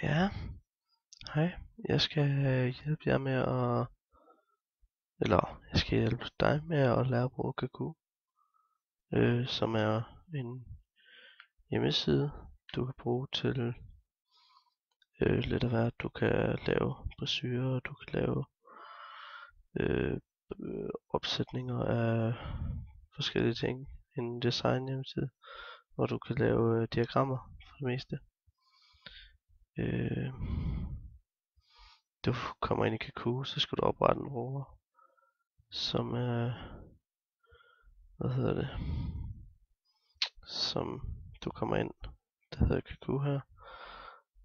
Ja, hej. Jeg skal hjælpe jer med at, eller jeg skal hjælpe dig med at lære at bruge Kahoot, som er en hjemmeside, du kan bruge til lidt af hvert. Du kan lave brochurer, du kan lave øh, opsætninger af forskellige ting. En design hjemmeside, hvor du kan lave diagrammer for det meste. Øh, Du kommer ind i Kahoot, så skal du oprette en bruger, som hvad hedder det, som du kommer ind, der hedder Kahoot her.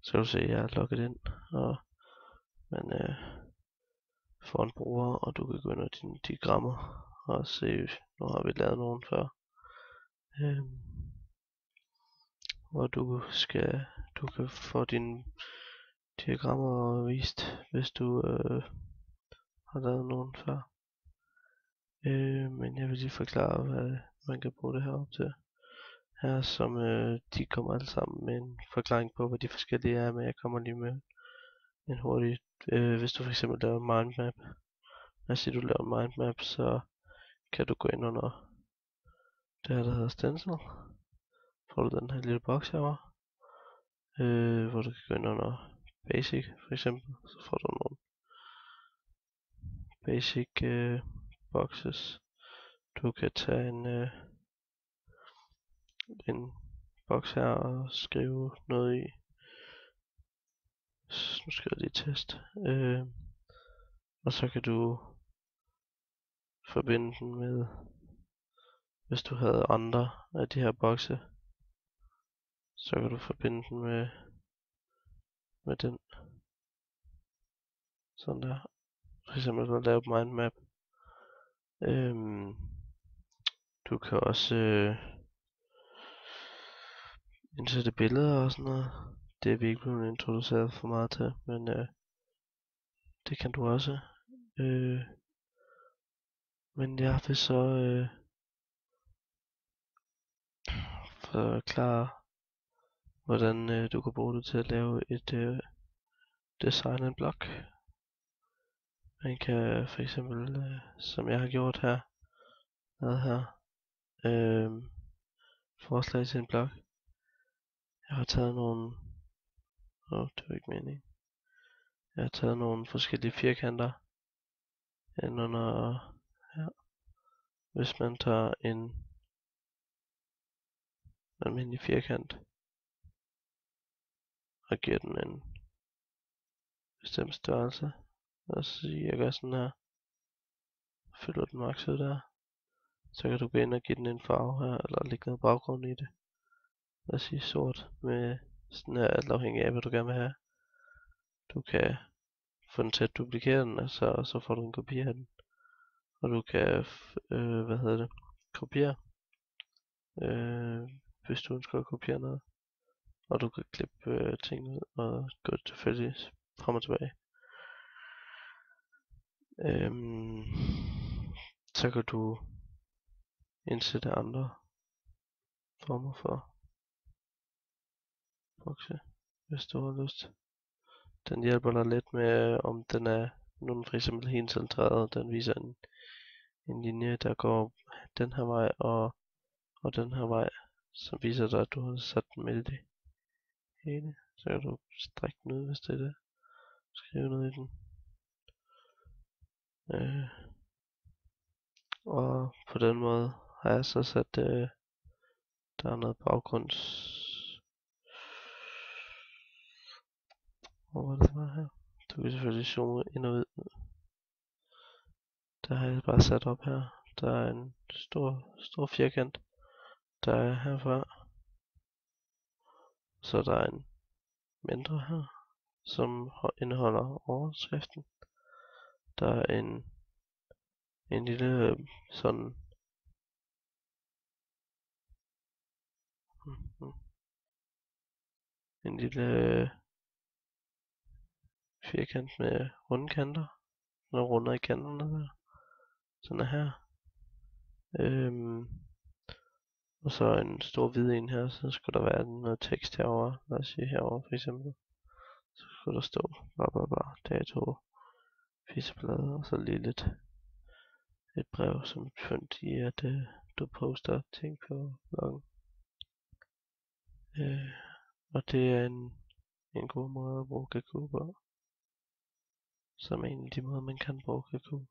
Så kan du se, at jeg er logget ind, og man får en bruger, og du kan gå ind i dine diagrammer og se, nu har vi lavet nogen før, øh, hvor du kan få dine diagrammer vist, hvis du har lavet nogen før. Men jeg vil lige forklare, hvad man kan bruge det her op til. Her, som de kommer alle sammen med en forklaring på, hvad de forskellige er, men jeg kommer lige med en hurtig. Hvis du for eksempel laver en mindmap, lad os sige du laver en mindmap, så kan du gå ind under det her, der hedder stencil. Får du den her lille boks herovre, hvor du kan gå ind under basic for eksempel, så får du nogle basic boxes. Du kan tage en boks her og skrive noget i. Nu skal jeg lige teste. Og så kan du forbinde den med, hvis du havde andre af de her bokse, så kan du forbinde den med den. Sådan der. For eksempel at lave mindmap. Du kan også indsætte billeder og sådan noget. Det er vi ikke blevet introduceret for meget til, men det kan du også. Men jeg vil så forklare, hvordan du kan bruge det til at lave et design en blog. Man kan for eksempel, som jeg har gjort her, forslag til en blog. Jeg har taget nogle, det var ikke meningen. Jeg har taget nogle forskellige firkanter ind under her. Hvis man tager en almindelig firkant og giver den en bestemt størrelse, lad os sige, jeg gør sådan her, fylder den maks ud der, så kan du gå ind og give den en farve her, eller lægge noget baggrund i det. Lad os sige sort med sådan her, alt afhængig af hvad du gerne vil have. Du kan få den til at duplikere den, altså, og så får du en kopi af den. Og du kan, kopiere, hvis du ønsker at kopiere noget. Og du kan klippe ting ud og gå tilfældigt frem og tilbage. Så kan du indsætte andre former for bokse, hvis du har lyst. Den hjælper dig lidt med, om den er, nu er den for eksempel helt centreret, den viser en linje, der går den her vej og den her vej, så viser dig, at du har sat den midt i det hele. Så kan du strække den ud, hvis det er det. Skrive noget i den. Og på den måde har jeg så sat, der er noget baggrunds... Hvor var det var her? Du kan selvfølgelig zoome ind og ud. Der har jeg bare sat op her. Der er en stor firkant, der er herfra. Så der er en mindre her, som indeholder overskriften. Der er en lille sådan en lille firkant med runde kanter. Den er runder i kanterne der. Sådan er her. Og så en stor hvid en her, så skal der være noget tekst herover. Lad os sige herover for eksempel. Så skulle der stå dato, fiseblad, og så lige et brev som pynt i, at du poster ting på bloggen. Og det er en god måde at bruge Kakao på, som er en af de måder, man kan bruge Kakao.